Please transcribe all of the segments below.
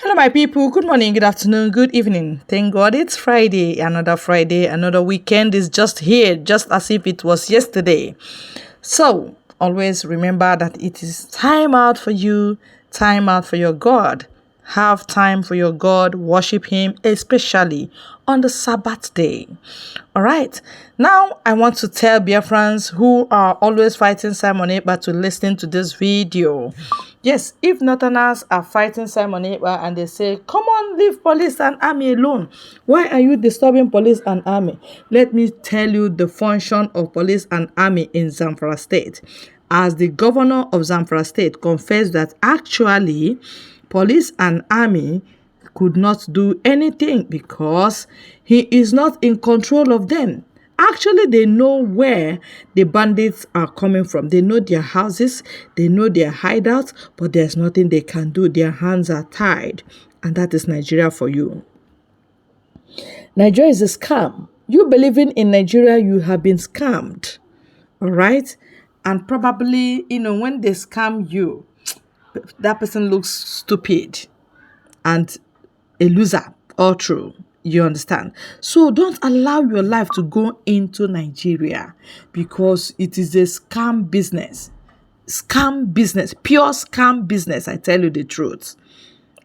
Hello, my people. Good morning, good afternoon, good evening. Thank God it's Friday. Another weekend is just here, just as if it was yesterday. So, always remember that it is time out for you, time out for your God. Have time for your God, worship Him, especially on the Sabbath day. All right. Now, I want to tell Biafrans who are always fighting Simon Ekpa to listen to this video. Yes, if Northerners are fighting Simon Ekpa and they say, come on, leave police and army alone. Why are you disturbing police and army? Let me tell you the function of police and army in Zamfara state. As the governor of Zamfara state confessed that actually police and army could not do anything because he is not in control of them. Actually, they know where the bandits are coming from. They know their houses, they know their hideouts, but there's nothing they can do. Their hands are tied. And that is Nigeria for you. Nigeria is a scam. You believing in Nigeria, you have been scammed. All right? And probably, when they scam you, that person looks stupid and a loser, all true. You understand? So don't allow your life to go into Nigeria because it is a scam business. Scam business, pure scam business. I tell you the truth.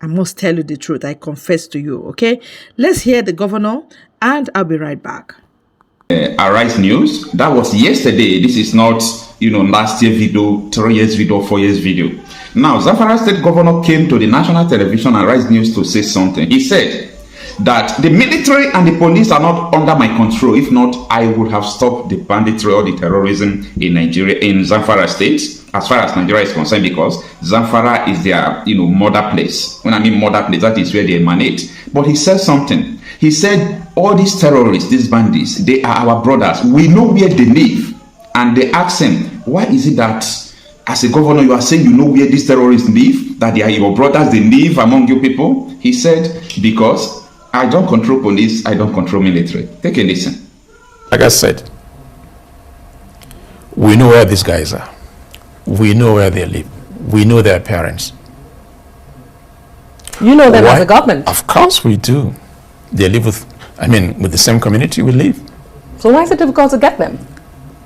I must tell you the truth. I confess to you, okay? Let's hear the governor and I'll be right back. Arise News. That was yesterday. This is not, last year video, 3 years video, 4 years video. Now, Zamfara State Governor came to the national television Arise News to say something. He said that the military and the police are not under my control. If not, I would have stopped the banditry or the terrorism in Nigeria, in Zamfara State, as far as Nigeria is concerned, because Zamfara is their, mother place. When I mean mother place, that is where they emanate. But he said something. He said, all these terrorists, these bandits, they are our brothers. We know where they live. And they asked him, why is it that as a governor, you are saying you know where these terrorists live, that they are your brothers, they live among you people? He said, because I don't control police, I don't control military. Take a listen. Like I said, we know where these guys are. We know where they live. We know their parents. You know them as a government? Of course we do. They live with the same community we live. So why is it difficult to get them?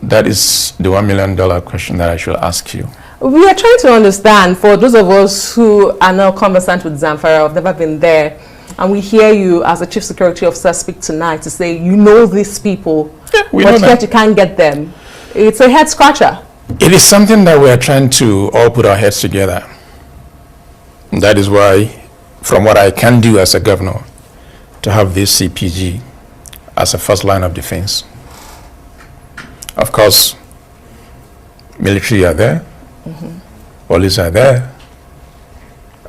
That is the $1 million question that I should ask you. We are trying to understand, for those of us who are now conversant with Zamfara, have never been there, and we hear you as a chief security officer speak tonight to say you know these people, but yet you can't get them. It's a head scratcher. It is something that we are trying to all put our heads together. That is why, from what I can do as a governor, to have this CPG as a first line of defense. Of course, military are there, police are there,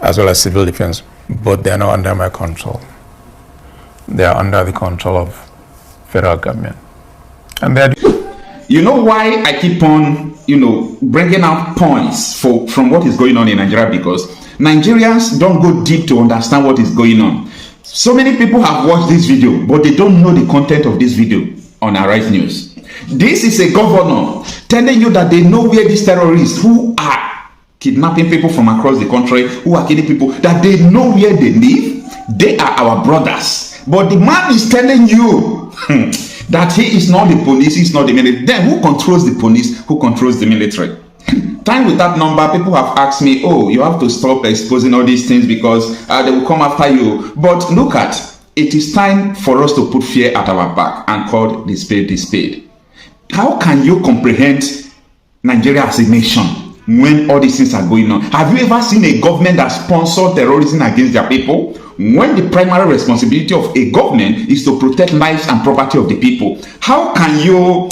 as well as civil defense, but they are not under my control. They are under the control of federal government. And they're... You know why I keep on, bringing out points from what is going on in Nigeria? Because Nigerians don't go deep to understand what is going on. So many people have watched this video, but they don't know the content of this video on Arise News. This is a governor telling you that they know where these terrorists who are kidnapping people from across the country, who are killing people, that they know where they live. They are our brothers. But the man is telling you that he is not the police, he is not the military. Then who controls the police? Who controls the military? Time with that number, people have asked me, oh, you have to stop exposing all these things because they will come after you. But look at, it is time for us to put fear at our back and call the spade the spade. How can you comprehend Nigeria as a nation when all these things are going on? Have you ever seen a government that sponsors terrorism against their people? When the primary responsibility of a government is to protect lives and property of the people, how can you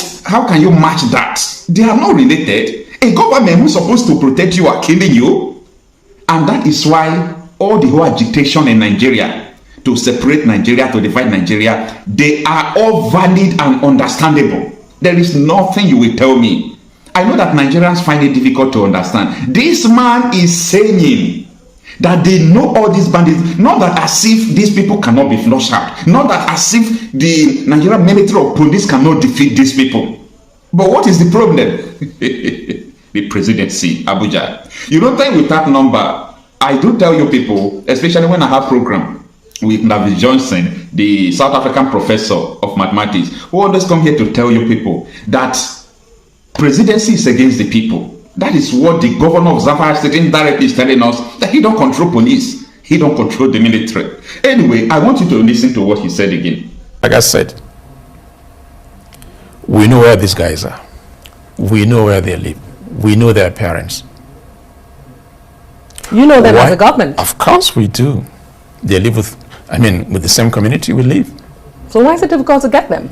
match that? They are not related. A government who's supposed to protect you are killing you. And that is why all the whole agitation in Nigeria to separate Nigeria, to divide Nigeria, they are all valid and understandable. There is nothing you will tell me. I know that Nigerians find it difficult to understand. This man is saying that they know all these bandits, not that as if these people cannot be flushed out, not that as if the Nigerian military or police cannot defeat these people. But what is the problem? The presidency, Abuja. You don't think with that number, I do tell you people, especially when I have program with Navis Johnson, the South African professor of mathematics, who always come here to tell you people that presidency is against the people. That is what the governor of Zamfara State indirectly is telling us, that he don't control police, he don't control the military. Anyway, I want you to listen to what he said again. Like I said, we know where these guys are. We know where they live. We know their parents. You know them Why? as a government. Of course we do. They live with the same community we live. So why is it difficult to get them?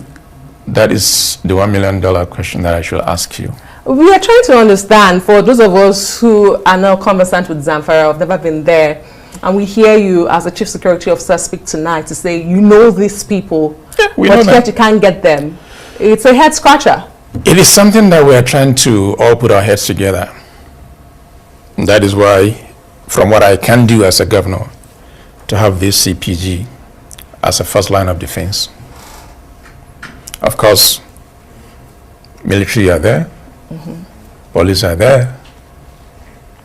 That is the $1 million question that I should ask you. We are trying to understand, for those of us who are now conversant with Zamfara, have never been there, and we hear you as a chief security officer speak tonight to say you know these people, we know but them. yet you can't get them. It's a head scratcher. It is something that we are trying to all put our heads together. That is why, from what I can do as a governor, to have this CPG as a first line of defense. Of course, military are there, police are there,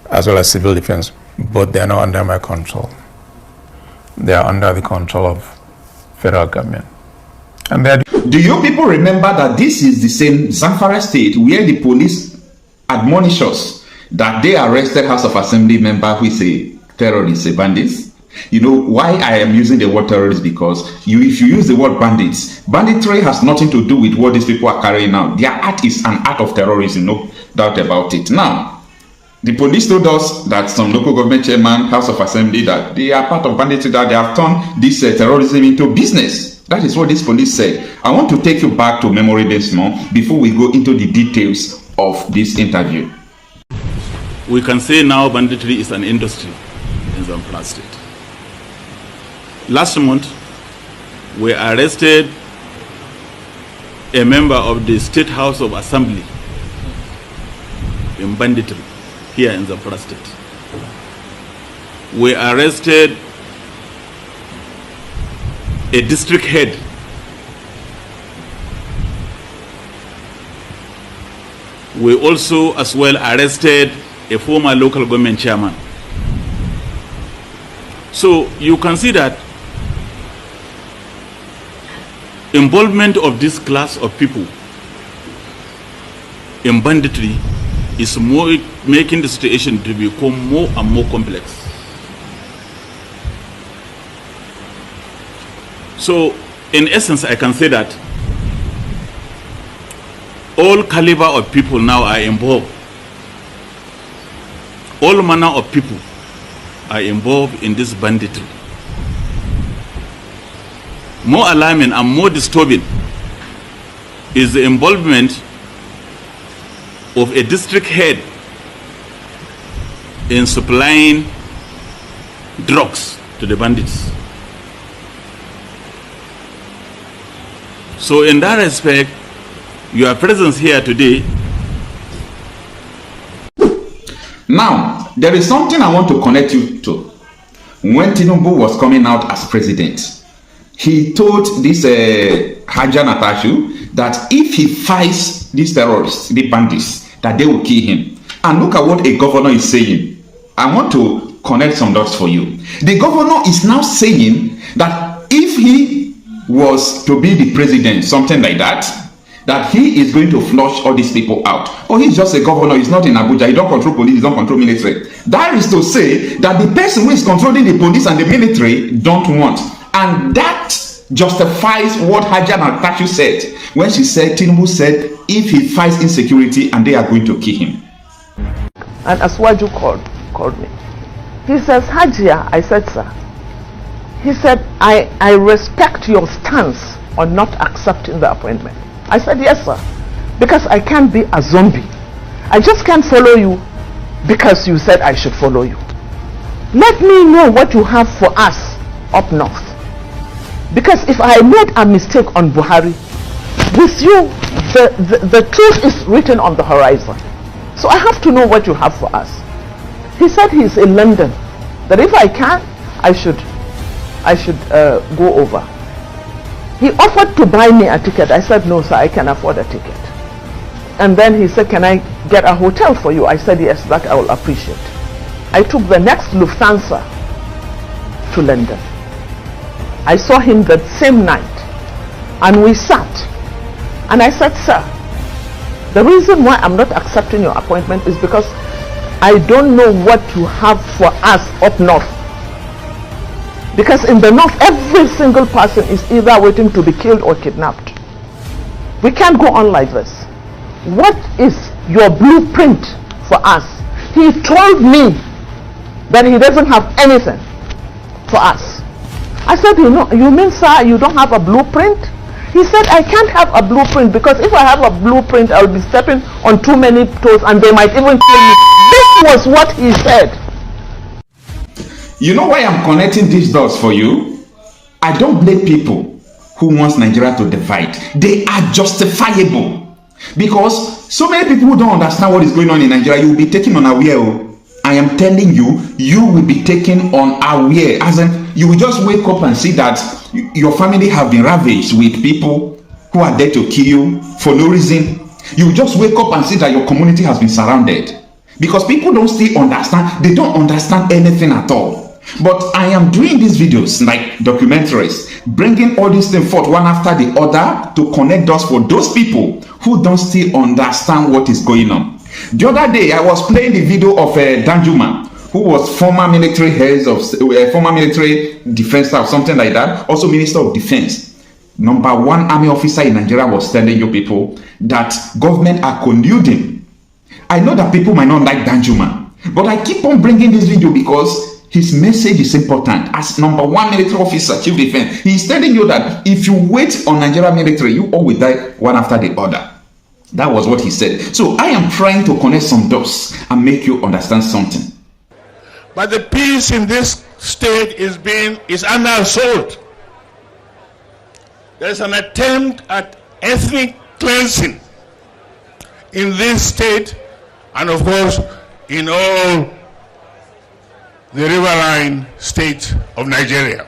as well as civil defense, but they are not under my control. They are under the control of federal government. And do you people remember that this is the same Zamfara state where the police admonish us that they arrested House of Assembly member who is a terrorist, a bandit? You know why I am using the word terrorist? Because if you use the word bandits, banditry has nothing to do with what these people are carrying out. Their act is an act of terrorism, no doubt about it. Now, the police told us that some local government chairman, House of Assembly, that they are part of banditry, that they have turned this terrorism into business. That is what this police said. I want to take you back to memory this month before we go into the details of this interview. We can say now banditry is an industry in Zamfara State. Last month, we arrested a member of the State House of Assembly in Banditry here in Zamfara State. We arrested a district head we also as well arrested a former local government chairman. So you can see that involvement of this class of people in banditry is more making the situation to become more and more complex. So in essence, I can say that all caliber of people now are involved. All manner of people are involved in this banditry. More alarming and more disturbing is the involvement of a district head in supplying drugs to the bandits. So in that respect, your presence here today. Now, there is something I want to connect you to. When Tinubu was coming out as president, he told this Haja Natashu that if he fights these terrorists, the bandits, that they will kill him. And look at what a governor is saying. I want to connect some dots for you. The governor is now saying that if he was to be the president, something like that he is going to flush all these people out. Oh, he's just a governor, he's not in Abuja, he don't control police, he don't control military. That is to say that the person who is controlling the police and the military don't want. And that justifies what Haja Natashu said when she said, Tinubu said, if he fights insecurity and they are going to kill him. And Aswaju called me. He says, Hajia, I said, sir. He said, I respect your stance on not accepting the appointment. I said, yes, sir. Because I can't be a zombie. I just can't follow you because you said I should follow you. Let me know what you have for us up north. Because if I made a mistake on Buhari, with you, the truth is written on the horizon. So I have to know what you have for us. He said he's in London, that if I can, I should go over. He offered to buy me a ticket. I said, no, sir, I can afford a ticket. And then he said, can I get a hotel for you? I said, yes, that I will appreciate. I took the next Lufthansa to London. I saw him that same night and we sat, and I said, sir, the reason why I'm not accepting your appointment is because I don't know what you have for us up north. Because in the north, every single person is either waiting to be killed or kidnapped. We can't go on like this. What is your blueprint for us? He told me that he doesn't have anything for us. I said, you mean, sir, you don't have a blueprint? He said, I can't have a blueprint because if I have a blueprint, I'll be stepping on too many toes and they might even kill me. This was what he said. You know why I'm connecting these dots for you? I don't blame people who wants Nigeria to divide. They are justifiable. Because so many people who don't understand what is going on in Nigeria, you will be taken unaware. I am telling you, you will be taken unaware. As in, you will just wake up and see that your family have been ravaged with people who are there to kill you for no reason. You will just wake up and see that your community has been surrounded. Because people don't still understand. They don't understand anything at all. But I am doing these videos like documentaries, bringing all these things forth one after the other to connect us for those people who don't still understand what is going on. The other day, I was playing the video of Danjuma, who was former military head of former military defense staff, something like that, also Minister of Defense. Number one army officer in Nigeria was telling you people that government are colluding. I know that people might not like Danjuma, but I keep on bringing this video because his message is important. As number one military officer, chief defense, he is telling you that if you wait on Nigeria military, you all will die one after the other. That was what he said. So I am trying to connect some dots and make you understand something. But the peace in this state is under assault. There's an attempt at ethnic cleansing in this state and of course in all the riverine states of Nigeria.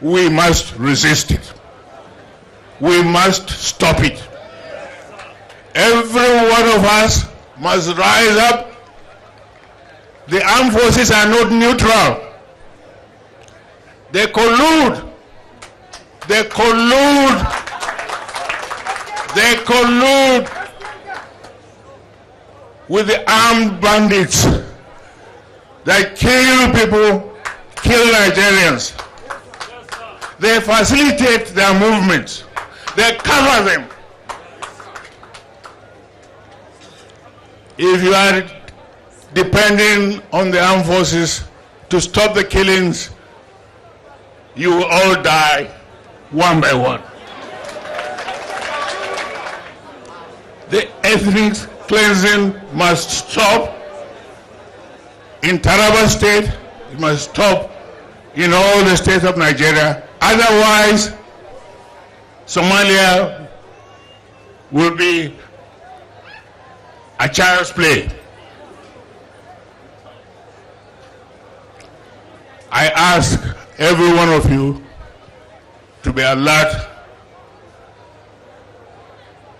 We must resist it. We must stop it. Every one of us must rise up. The armed forces are not neutral. They collude. They collude. They collude with the armed bandits that kill people, kill Nigerians. They facilitate their movements. They cover them. If you are depending on the armed forces to stop the killings, you will all die one by one. The ethnic cleansing must stop in Taraba State. It must stop in all the states of Nigeria. Otherwise, Somalia will be a child's play. I ask every one of you to be alert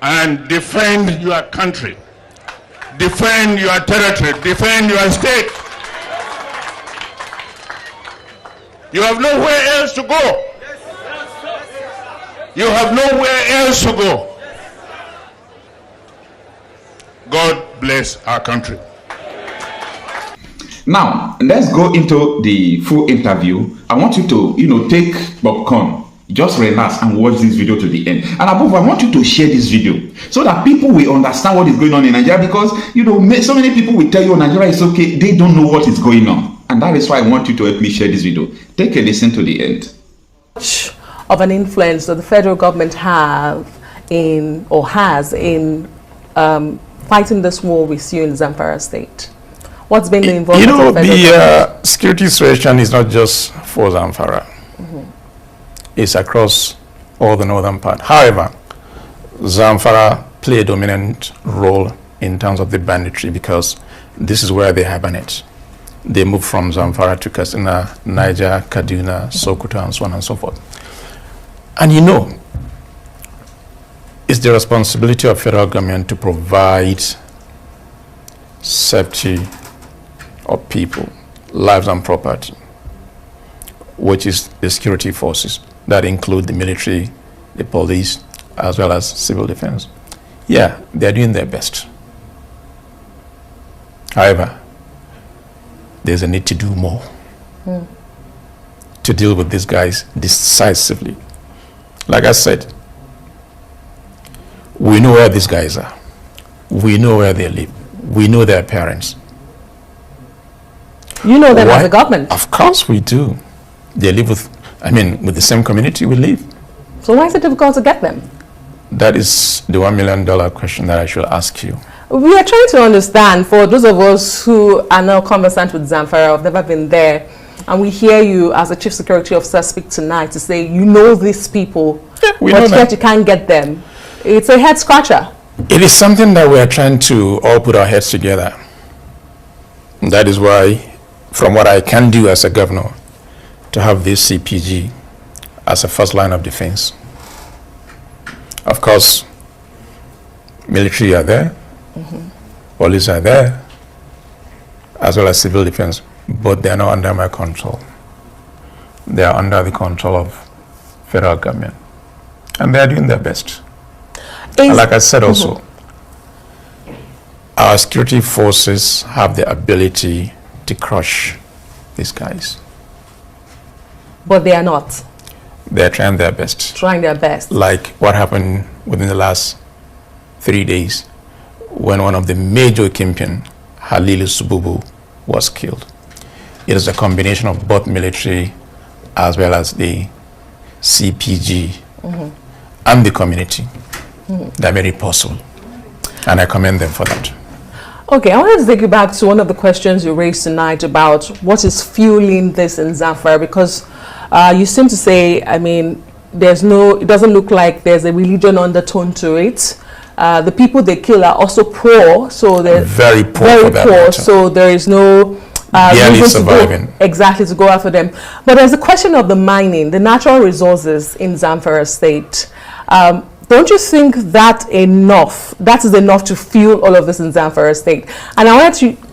and defend your country, defend your territory, defend your state. You have nowhere else to go. You have nowhere else to go. God bless our country. Now, let's go into the full interview. I want you to, take popcorn, just relax and watch this video to the end. And above, I want you to share this video so that people will understand what is going on in Nigeria, because, so many people will tell you Nigeria is okay. They don't know what is going on. And that is why I want you to help me share this video. Take a listen to the end. Of an influence that the federal government has in fighting this war with you in Zamfara state? What's been the involvement of the federal government? Security situation is not just for Zamfara. It's across all the northern part. However, Zamfara play a dominant role in terms of the banditry because this is where they hibernate. They move from Zamfara to Katsina, Niger, Kaduna, Sokoto, and so on and so forth. And it's the responsibility of federal government to provide safety of people, lives and property, which is the security forces that include the military, the police, as well as civil defense. Yeah, they're doing their best. However, there's a need to do more to deal with these guys decisively. Like I said, we know where these guys are. We know where they live. We know their parents. You know them as a government. Of course we do. They live with the same community we live. So why is it difficult to get them? That is the $1 million question that I should ask you. We are trying to understand, for those of us who are now conversant with Zamfara, have never been there, and we hear you as a chief security officer speak tonight to say you know these people, but yet you can't get them. It's a head scratcher. It is something that we are trying to all put our heads together. That is why, from what I can do as a governor, to have this CPG as a first line of defense. Of course, military are there, police are there, as well as civil defense, but they are not under my control. They are under the control of federal government, and they are doing their best. And like I said also, our security forces have the ability to crush these guys. But they are not. They're trying their best. Trying their best. Like what happened within the last 3 days when one of the major kingpin, Halilu Sububu, was killed. It is a combination of both military as well as the CPG and the community that made it possible. And I commend them for that. Okay, I wanted to take you back to one of the questions you raised tonight about what is fueling this in Zamfara, because you seem to say, it doesn't look like there's a religion undertone to it. The people they kill are also poor, so they're very poor, so there is no barely surviving. To go after them. But there's a question of the mining, the natural resources in Zamfara state. Don't you think that is enough to fuel all of this in Zamfara state? And I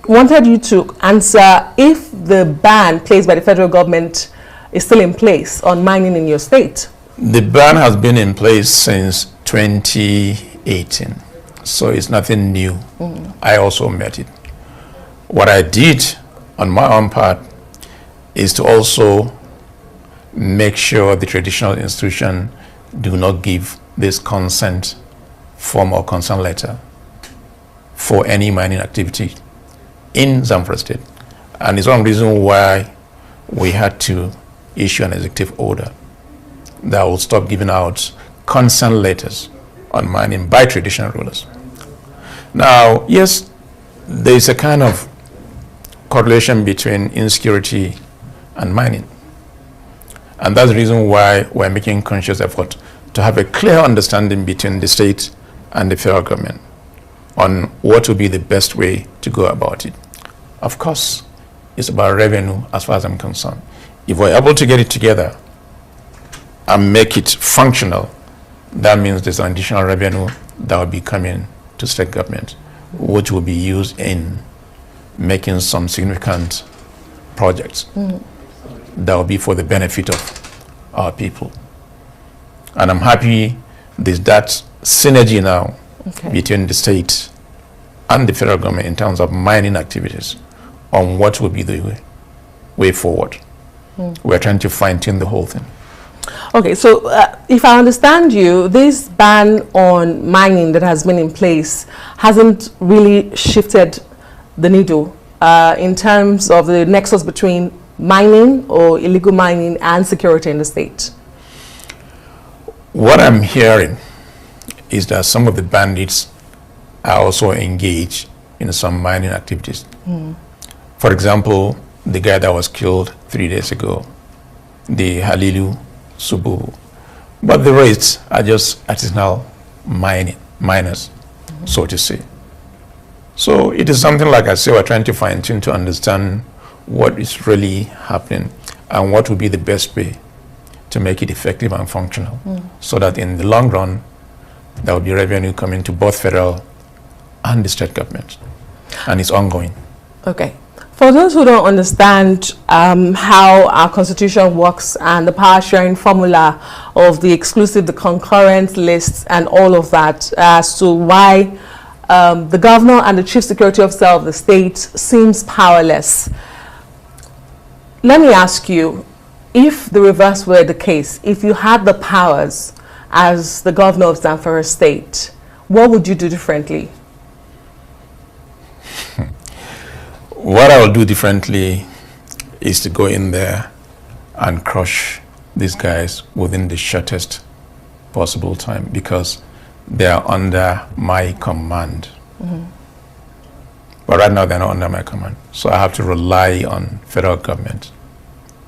wanted you to answer if the ban placed by the federal government is still in place on mining in your state. The ban has been in place since 2018, so it's nothing new. I also met it. What I did on my own part is to also make sure the traditional institution do not give this consent form or consent letter for any mining activity in Zamfara state. And it's one reason why we had to issue an executive order that will stop giving out consent letters on mining by traditional rulers. Now, yes, there is a kind of correlation between insecurity and mining. And that's the reason why we're making conscious effort to have a clear understanding between the state and the federal government on what will be the best way to go about it. Of course, it's about revenue as far as I'm concerned. If we're able to get it together and make it functional, that means there's an additional revenue that will be coming to state government, which will be used in making some significant projects that will be for the benefit of our people. And I'm happy there's that synergy now between the state and the federal government in terms of mining activities on what will be the way forward. We're trying to fine-tune the whole thing. Okay, so if I understand you, this ban on mining that has been in place hasn't really shifted the needle in terms of the nexus between mining or illegal mining and security in the state. What I'm hearing is that some of the bandits are also engaged in some mining activities. For example, the guy that was killed 3 days ago, the Halilu Sububu. But the rest are just artisanal miners, so to say. So it is something, like I say, we're trying to fine-tune to understand what is really happening and what would be the best way to make it effective and functional, so that in the long run, there will be revenue coming to both federal and the state government. and it's ongoing. Okay. For those who don't understand how our constitution works and the power sharing formula of the exclusive, the concurrent lists and all of that, as to why the governor and the chief security officer of the state seems powerless, let me ask you, if the reverse were the case, if you had the powers as the governor of Zamfara state, what would you do differently? What I will do differently is to go in there and crush these guys within the shortest possible time, because they are under my command. But right now they're not under my command. So I have to rely on federal government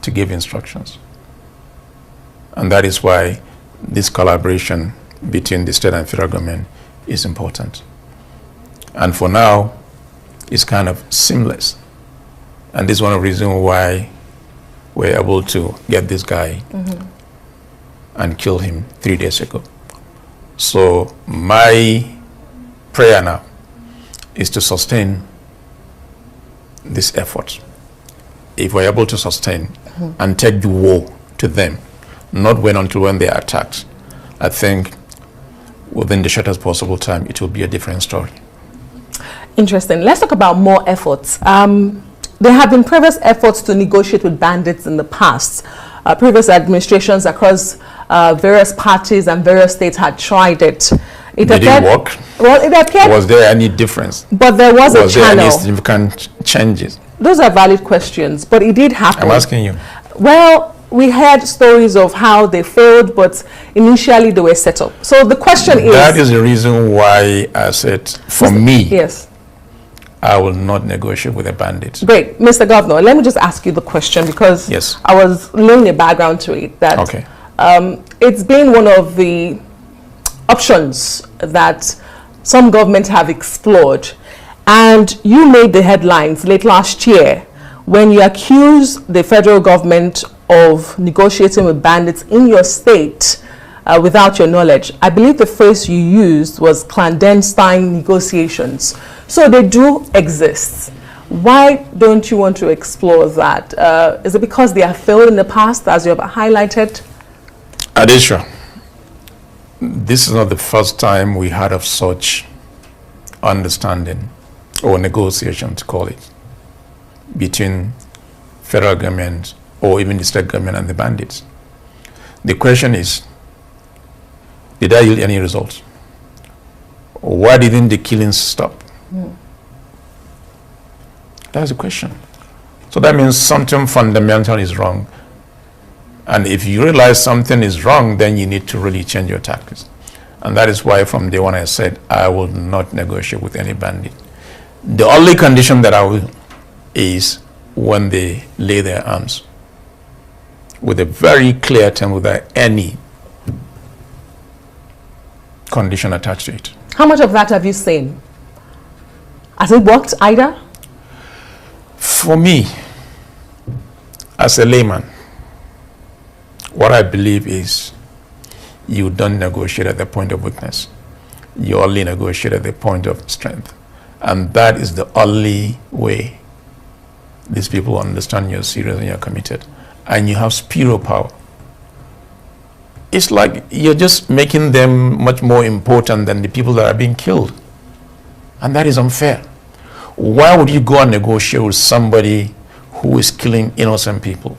to give instructions. And that is why this collaboration between the state and federal government is important. And for now, it's kind of seamless. And this is one of the reasons why we're able to get this guy and kill him 3 days ago. So my prayer now is to sustain this effort. If we're able to sustain and take the war to them, not wait until when they are attacked, I think within the shortest possible time, it will be a different story. Interesting. Let's talk about more efforts. There have been previous efforts to negotiate with bandits in the past. Previous administrations across various parties and various states had tried it. Did it work? Well, it appeared. Was there any difference? But there was a channel. Was there any significant changes? Those are valid questions, but it did happen. I'm asking you. Well, we heard stories of how they failed, but initially they were set up. So the question is... That is the reason why I said, for me, yes, I will not negotiate with a bandit. great. Mr. Governor, let me just ask you the question, because Yes. I was laying a background to it. That Okay. it's been one of the options that some governments have explored. And you made the headlines late last year when you accused the federal government of negotiating with bandits in your state without your knowledge. I believe the phrase you used was clandestine negotiations. So they do exist. Why don't you want to explore that? Is it because they have failed in the past, as you have highlighted? Adesha, this is not the first time we had of such understanding or negotiation, to call it, between federal government or even the state government and the bandits. The question is, did that yield any results? Why didn't the killings stop? That's the question. So that means something fundamental is wrong. And if you realize something is wrong, then you need to really change your tactics. And that is why from day one I said, I will not negotiate with any bandit. The only condition that I will is when they lay their arms with a very clear term without any condition attached to it. How much of that have you seen? Has it worked either? For me, as a layman, what I believe is you don't negotiate at the point of weakness. You only negotiate at the point of strength. And that is the only way these people understand you're serious and you're committed. And you have spiritual power. It's like you're just making them much more important than the people that are being killed. And that is unfair. Why would you go and negotiate with somebody who is killing innocent people?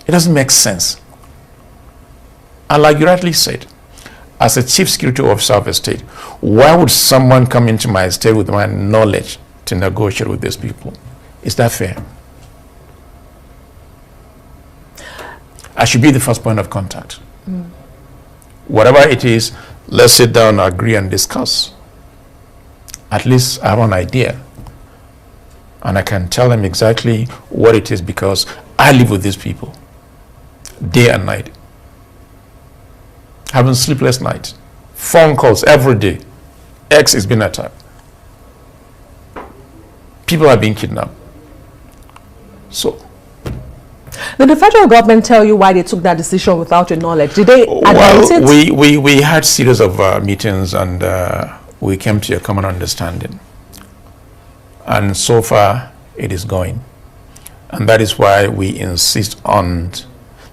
It doesn't make sense. And like you rightly said, as a chief security officer of a state, why would someone come into my state with my knowledge to negotiate with these people? Is that fair? I should be the first point of contact. Whatever it is, let's sit down, agree, and discuss. At least I have an idea. And I can tell them exactly what it is, because I live with these people day and night. Having sleepless nights, phone calls every day. X is being attacked. People are being kidnapped. So, did the federal government tell you why they took that decision without your knowledge? Did they advise it? We had series of meetings, and we came to a common understanding. And so far, it is going. And that is why we insist on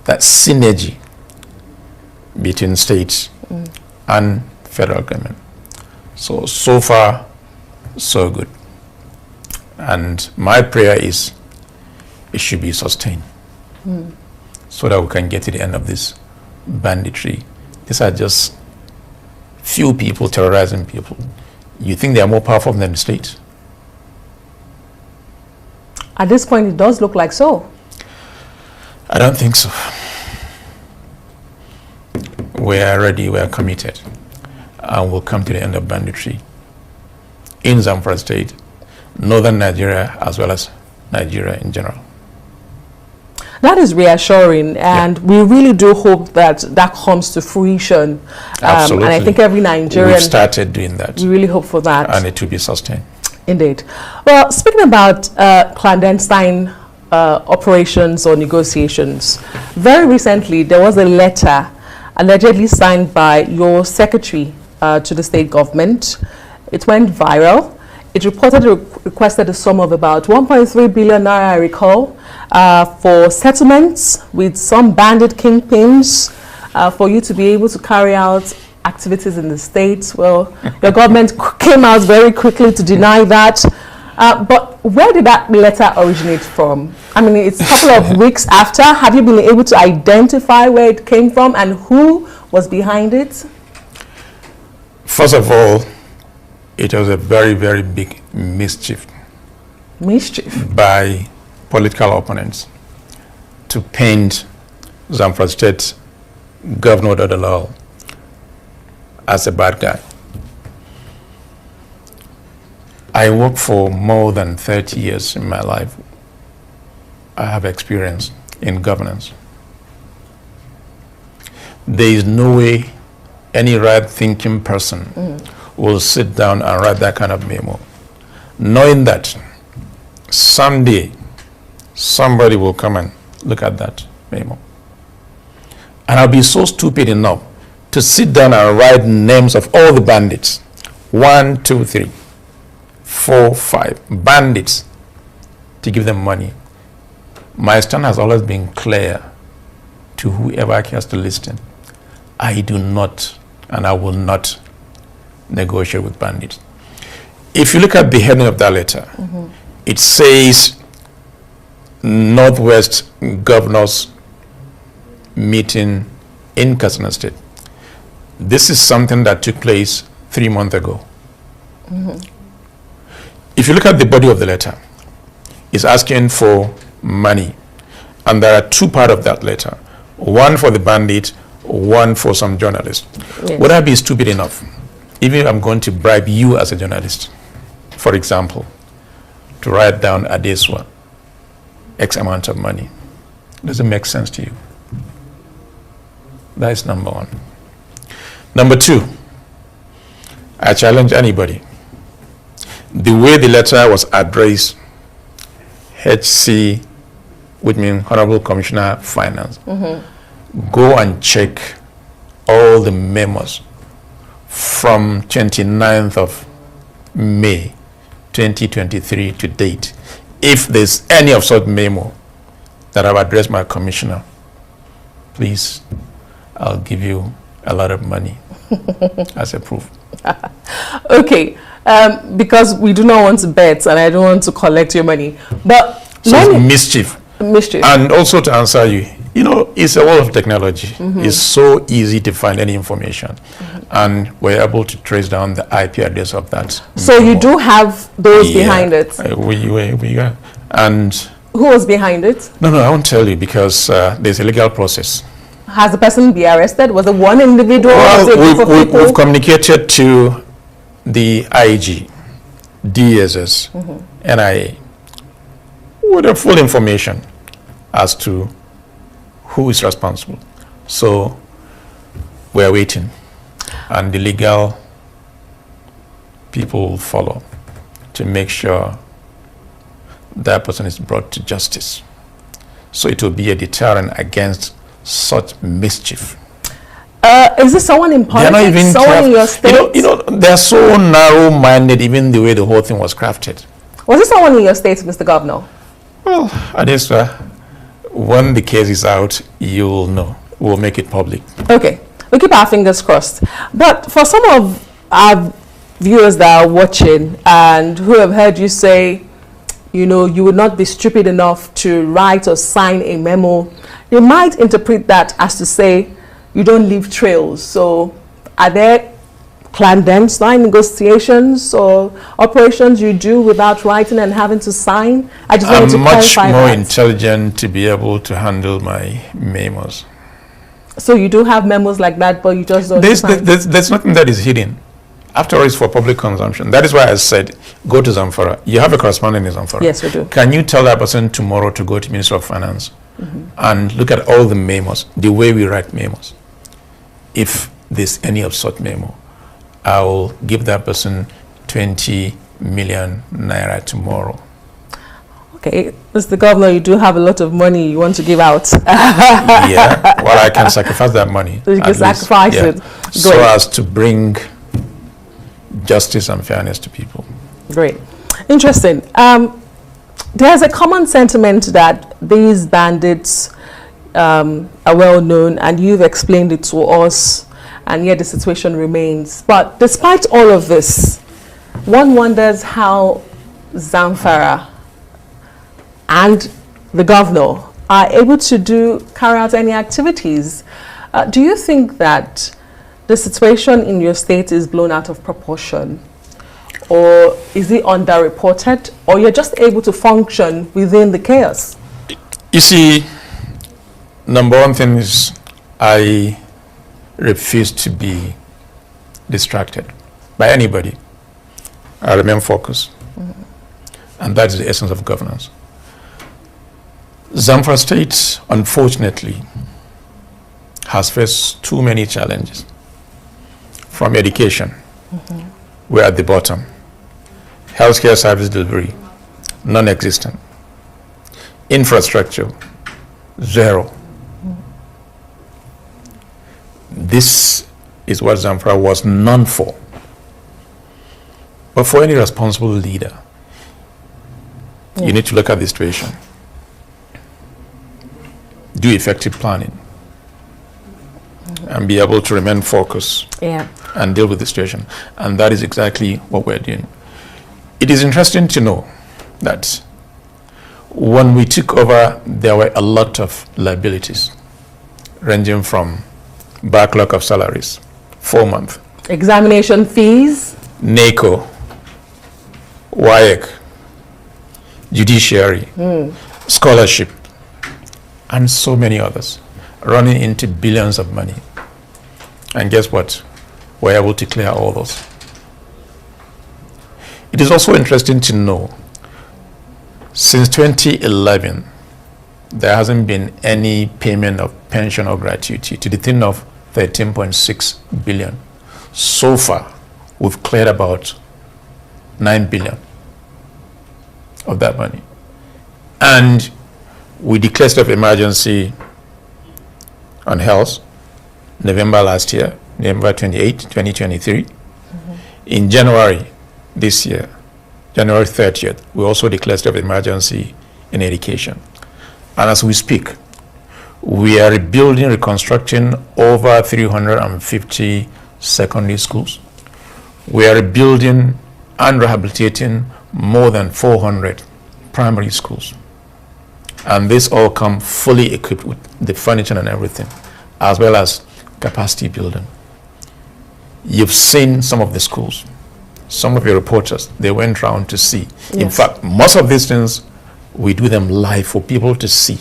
that synergy between states and federal government. So far, so good. And my prayer is it should be sustained so that we can get to the end of this banditry. These are just few people terrorizing people. You think they are more powerful than the state? At this point, it does look like so. I don't think so. We are ready, we are committed, and we'll come to the end of banditry in Zamfara state, northern Nigeria, as well as Nigeria in general. That is reassuring, and we really do hope that that comes to fruition. Absolutely. And I think every Nigerian... We've started doing that. We really hope for that. And it will be sustained. Indeed. Well, speaking about clandestine operations or negotiations, very recently there was a letter allegedly signed by your secretary to the state government. It went viral. It reportedly requested a sum of about 1.3 billion naira, I recall, for settlements with some bandit kingpins for you to be able to carry out activities in the state. Well, your government came out very quickly to deny that. But where did that letter originate from? I mean, it's a couple of weeks after. Have you been able to identify where it came from and who was behind it? First of all, it was a very, very big mischief. Mischief? By political opponents to paint Zamfara State Governor Dodolal as a bad guy. I worked for more than 30 years in my life. I have experience in governance. There is no way any right-thinking person will sit down and write that kind of memo, knowing that someday somebody will come and look at that memo. And I'll be so stupid enough to sit down and write names of all the bandits. 1, 2, 3, 4, 5 bandits to give them money. My stand has always been clear to whoever cares to listen. I do not and I will not negotiate with bandits. If you look at the heading of that letter, it says Northwest Governors Meeting in Katsina State. This is something that took place 3 months ago. If you look at the body of the letter, it's asking for money. And there are two parts of that letter. One for the bandit, one for some journalist. Yes. Would I be stupid enough, even if I'm going to bribe you as a journalist, for example, to write down Adeswa, X amount of money? Does it make sense to you? That is number one. Number two, I challenge anybody. The way the letter was addressed, HC, which means Honorable Commissioner Finance, go and check all the memos from 29th of May 2023 to date. If there's any of such memo that I've addressed my commissioner, please, I'll give you a lot of money as a proof. Okay, because we do not want to bet and I don't want to collect your money. But so it's mischief. Mischief. And also to answer you, you know, it's a world of technology. It's so easy to find any information. And we're able to trace down the IP address of that. So you do have those behind it? We are. And who was behind it? No, I won't tell you because there's a legal process. Has the person been arrested? Was it one individual? Well, we've communicated to the IG, DSS, NIA, with the full information as to who is responsible. So we're waiting, and the legal people will follow to make sure that person is brought to justice. So it will be a deterrent against such mischief. Is this someone in They're not politics? even Someone in your state? they're so narrow-minded, even the way the whole thing was crafted. Was it someone in your state, Mr. Governor? Well, Adesra, when the case is out, you'll know. We'll make it public. Okay, we keep our fingers crossed. But for some of our viewers that are watching and who have heard you say, you know, you would not be stupid enough to write or sign a memo, they might interpret that as to say you don't leave trails. So are there clandestine negotiations or operations you do without writing and having to sign? I just wanted to clarify I'm much more that. intelligent to be able to handle my memos. So you do have memos like that, but you just don't sign? There's nothing that is hidden. After all, it's for public consumption. That is why I said, go to Zamfara. You have a correspondent in Zamfara. Yes, we do. Can you tell that person tomorrow to go to Minister of Finance and look at all the memos, the way we write memos? If there's any of such memo, I will give that person 20 million naira tomorrow. Okay, Mr. Governor, you do have a lot of money you want to give out. Yeah, well, I can sacrifice that money. So you can at least, sacrifice yeah, it. so Great. as to bring justice and fairness to people. Great. Interesting. There's a common sentiment that these bandits are well known, and you've explained it to us, and yet the situation remains. But despite all of this, one wonders how Zamfara and the governor are able to carry out any activities. Do you think that the situation in your state is blown out of proportion, or is it underreported, or you're just able to function within the chaos? You see, number one thing is I refuse to be distracted by anybody. I remain focused. And that is the essence of governance. Zamfara State, unfortunately, has faced too many challenges. From education, we're at the bottom. Healthcare service delivery, non-existent. Infrastructure, zero. This is what Zamfara was known for. But for any responsible leader, you need to look at the situation. Do effective planning and be able to remain focused and deal with the situation. And that is exactly what we're doing. It is interesting to know that when we took over, there were a lot of liabilities, ranging from backlog of salaries, 4 months, Examination fees? NACO, WAEC, judiciary, scholarship, and so many others, running into billions of money. And guess what? We're able to clear all those. It is also interesting to know, since 2011, there hasn't been any payment of pension or gratuity to the tune of 13.6 billion. So far, we've cleared about 9 billion of that money. And we declared state of emergency on health November last year, November 28, 2023. In January this year, January 30th, we also declared state of emergency in education. And as we speak, we are rebuilding, reconstructing over 350 secondary schools. We are rebuilding and rehabilitating more than 400 primary schools. And this all come fully equipped with the furniture and everything, as well as capacity building. You've seen some of the schools. Some of your reporters, they went around to see. Yes. In fact, most of these things, we do them live for people to see.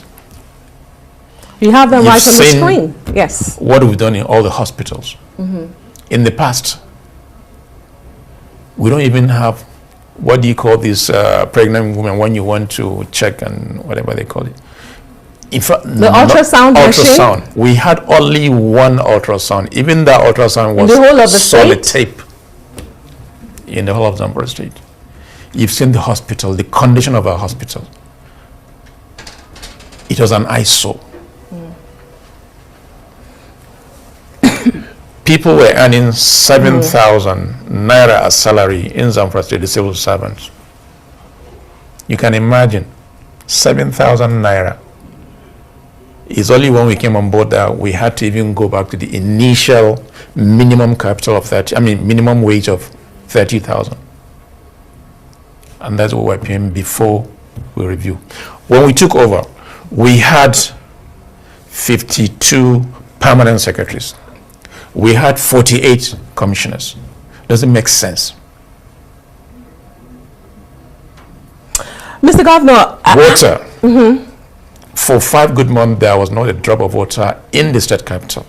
You have them right on the screen. Yes. What we've done in all the hospitals. In the past, we don't even have, what do you call this pregnant woman when you want to check and whatever they call it? In fact, the ultrasound machine? We had only one ultrasound. Even that ultrasound was in the whole of the solid state? tape in the whole of Zamfara State. You've seen the hospital, the condition of our hospital. It was an ISO. People were earning 7,000 naira as salary in Zamfara State, the civil servants. You can imagine, 7,000 naira. It's only when we came on board that we had to even go back to the initial minimum capital of minimum wage of 30,000. And that's what we're paying before we review. When we took over, we had 52 permanent secretaries. We had 48 commissioners. Doesn't make sense. Mr. Governor, water. For 5 good months, there was not a drop of water in the state capital.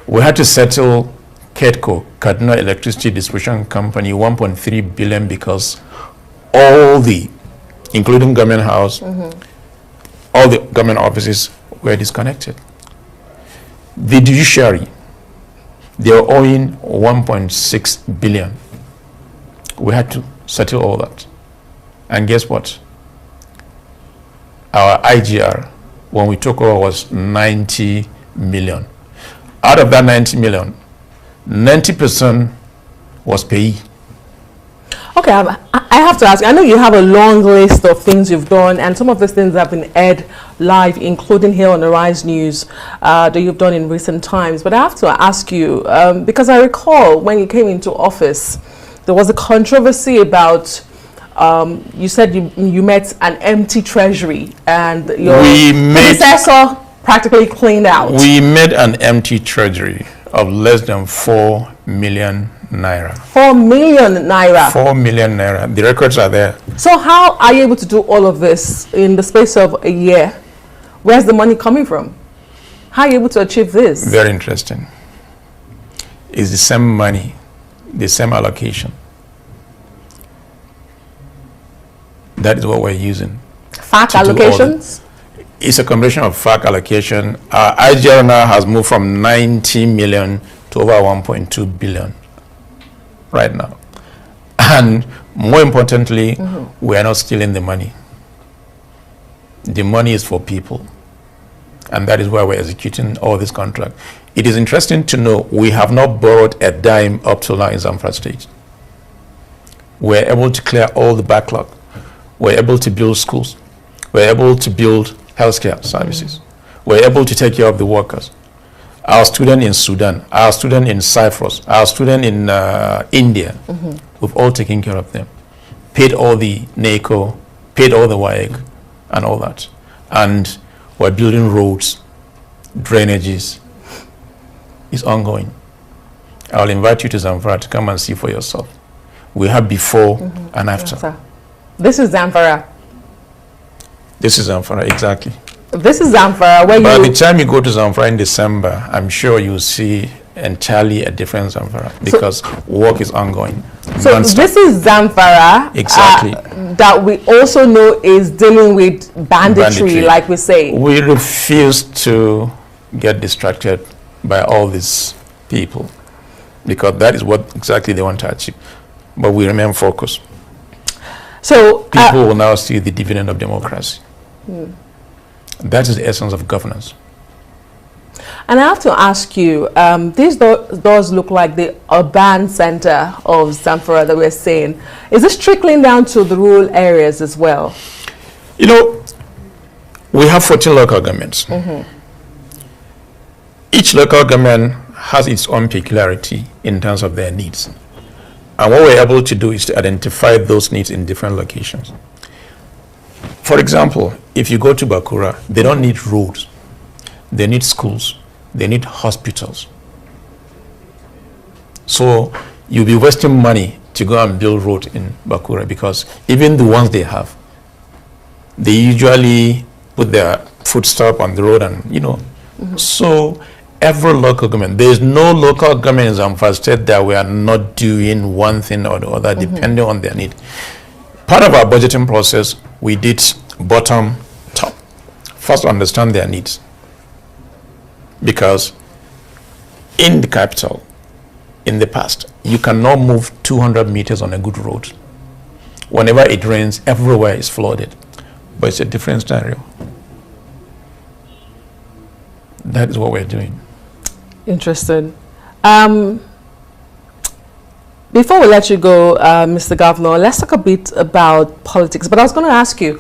We had to settle KEDCO, Kaduna Electricity Distribution Company, 1.3 billion because all the, including government house, all the government offices were disconnected. The judiciary, they were owing 1.6 billion. We had to settle all that. And guess what? Our IGR, when we took over, was 90 million. Out of that 90 million, 90% was payee. Okay, I have to ask, I know you have a long list of things you've done, and some of these things have been aired live, including here on the Rise News that you've done in recent times. But I have to ask you, because I recall when you came into office, there was a controversy about, you said you met an empty treasury, and your predecessor practically cleaned out. We made an empty treasury of less than 4 million naira. 4 million naira. 4 million naira. The records are there. So how are you able to do all of this in the space of a year? Where's the money coming from? How are you able to achieve this? Very interesting. It's the same money, the same allocation. That is what we're using. FAC allocations? It's a combination of FAC allocation. Our IGR now has moved from 90 million to over 1.2 billion right now. And more importantly, we are not stealing the money. The money is for people. And that is why we're executing all this contract. It is interesting to know we have not borrowed a dime up till now in Zamfara State. We're able to clear all the backlog. We're able to build schools. We're able to build healthcare services. We're able to take care of the workers. Our student in Sudan, our student in Cyprus, our student in India, we've all taken care of them. Paid all the NACO, paid all the WAEC, and all that. And we're building roads, drainages. It's ongoing. I'll invite you to Zamfara to come and see for yourself. We have before and after. Yes, this is Zamfara. This is Zamfara, exactly. This is Zamfara. By the time you go to Zamfara in December, I'm sure you'll see entirely a different Zamfara because work is ongoing. So this is Zamfara. Exactly. That we also know is dealing with banditry, like we say. We refuse to get distracted by all these people because that is what exactly they want to achieve. But we remain focused. So people will now see the dividend of democracy. That is the essence of governance. And I have to ask you, this does look like the urban center of Zamfara that we're saying. Is this trickling down to the rural areas as well? You know, we have 14 local governments. Each local government has its own peculiarity in terms of their needs. And what we're able to do is to identify those needs in different locations. For example, if you go to Bakura, they don't need roads. They need schools. They need hospitals. So you'll be wasting money to go and build roads in Bakura because even the ones they have, they usually put their footstep on the road and, So every local government, there is no local government in Zamfara State that we are not doing one thing or the other depending on their need. Part of our budgeting process, we did bottom top. First, understand their needs. Because in the capital, in the past, you cannot move 200 meters on a good road. Whenever it rains, everywhere is flooded. But it's a different scenario. That is what we're doing. Interesting. Before we let you go, Mr. Governor, let's talk a bit about politics. But I was going to ask you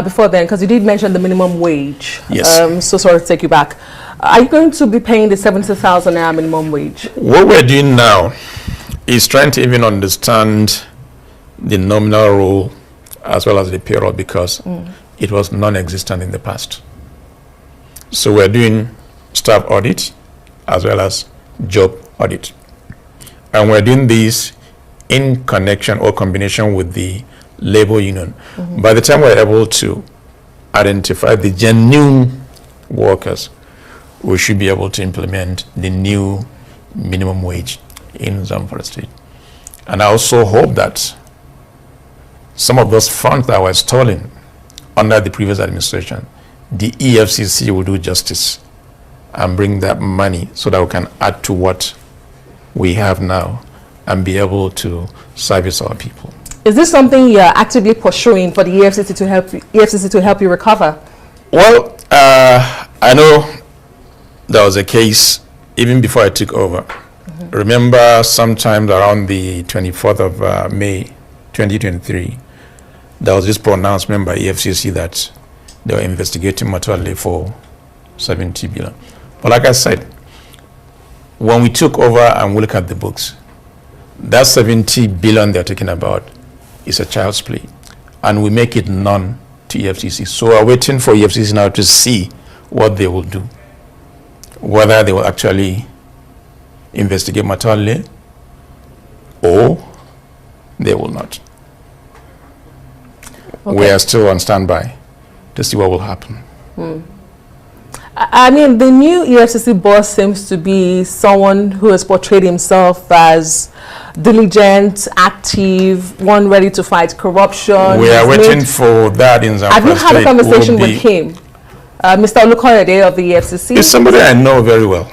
before then, because you did mention the minimum wage. Yes. So sorry to take you back. Are you going to be paying the 70,000 naira minimum wage? What we're doing now is trying to even understand the nominal role as well as the payroll, because it was non-existent in the past. So we're doing staff audit as well as job audit. And we're doing this in connection or combination with the labor union. By the time we're able to identify the genuine workers, we should be able to implement the new minimum wage in Zamfara State. And I also hope that some of those funds that were stolen under the previous administration, the EFCC will do justice and bring that money so that we can add to what we have now and be able to service our people. Is this something you're actively pursuing for the EFCC to help you recover? Well, I know there was a case even before I took over. Remember, sometime around the 24th of May 2023, there was this pronouncement by EFCC that they were investigating Matwale for 70 billion. But like I said, when we took over and we look at the books, that 70 billion they're talking about is a child's play, and we make it known to EFCC. So we're waiting for EFCC now to see what they will do, whether they will actually investigate Matwale or they will not. Okay. We are still on standby to see what will happen. I mean, the new EFCC boss seems to be someone who has portrayed himself as diligent, active, one ready to fight corruption. We are waiting for that in Zamfara. Have you had a conversation with him? Mr. Olukoyede of the EFCC? He's somebody I know very well.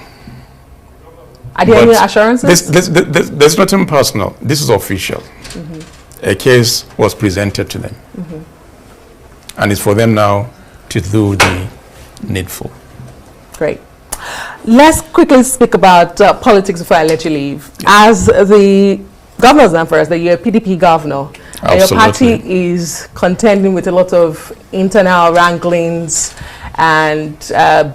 Are there any assurances? There's nothing personal. This is official. A case was presented to them. And it's for them now to do the needful. Great. Let's quickly speak about politics before I let you leave. As the governor of Zamfara, you're a PDP governor, and your party is contending with a lot of internal wranglings and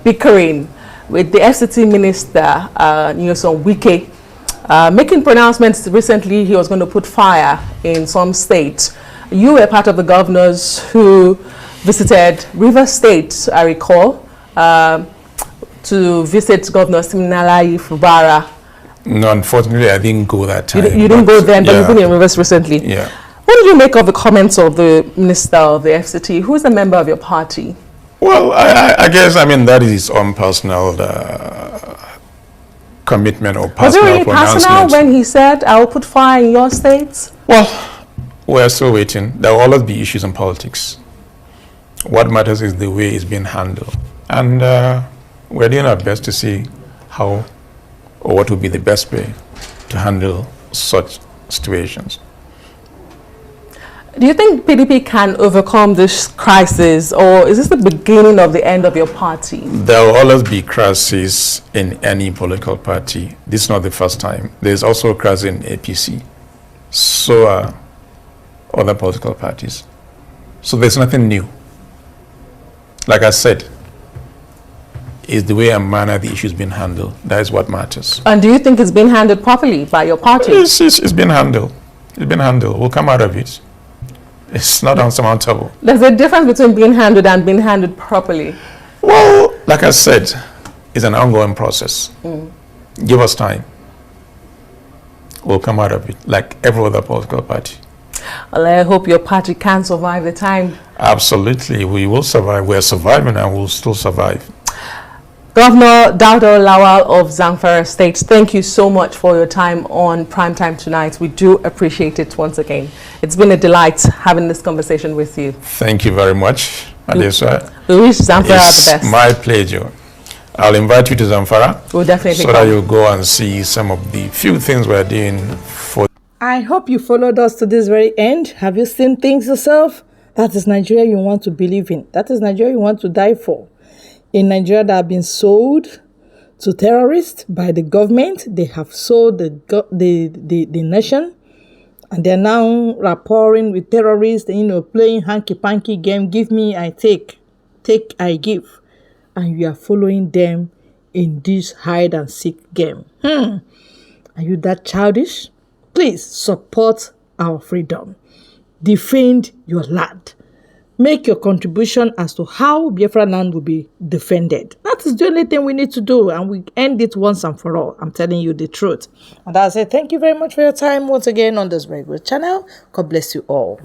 bickering with the FCT minister, Nyesom Wike, making pronouncements recently he was going to put fire in some states. You were part of the governors who visited Rivers State, I recall, to visit Governor Siminalayi Fubara. No, unfortunately, I didn't go that time. You didn't go then, but you've been in Rivers recently. Yeah. What did you make of the comments of the minister of the FCT? Who is a member of your party? Well, I guess, I mean, that is his own personal commitment or personal Was it really pronouncement. personal when he said, I will put fire in your states? Well, we're still waiting. There will always be issues in politics. What matters is the way it's being handled. And we're doing our best to see how or what would be the best way to handle such situations. Do you think PDP can overcome this crisis, or is this the beginning of the end of your party? There will always be crises in any political party. This is not the first time. There's also a crisis in APC. So are other political parties. So there's nothing new. Like I said, it's the way and manner the issue is being handled. That is what matters. And do you think it's been handled properly by your party? It's been handled. It's been handled. We'll come out of it. It's not unsurmountable. There's a difference between being handled and being handled properly. Well, like I said, it's an ongoing process. Give us time. We'll come out of it like every other political party. Well, I hope your party can survive the time. Absolutely. We will survive. We're surviving and we'll still survive. Governor Dauda Lawal of Zamfara State, thank you so much for your time on Primetime tonight. We do appreciate it once again. It's been a delight having this conversation with you. Thank you very much, Adesa. We wish Zamfara the best. It's my pleasure. I'll invite you to Zamfara. We'll definitely so that you go and see some of the few things we're doing for. I hope you followed us to this very end. Have you seen things yourself? That is Nigeria you want to believe in. That is Nigeria you want to die for. In Nigeria that have been sold to terrorists by the government. They have sold the nation, and they're now rapporting with terrorists, playing hanky-panky game. Give me, I take. Take, I give. And you are following them in this hide-and-seek game. Are you that childish? Please support our freedom. Defend your land. Make your contribution as to how Biafra land will be defended. That is the only thing we need to do, and we end it once and for all. I'm telling you the truth. And that's it. Thank you very much for your time once again on this very good channel. God bless you all.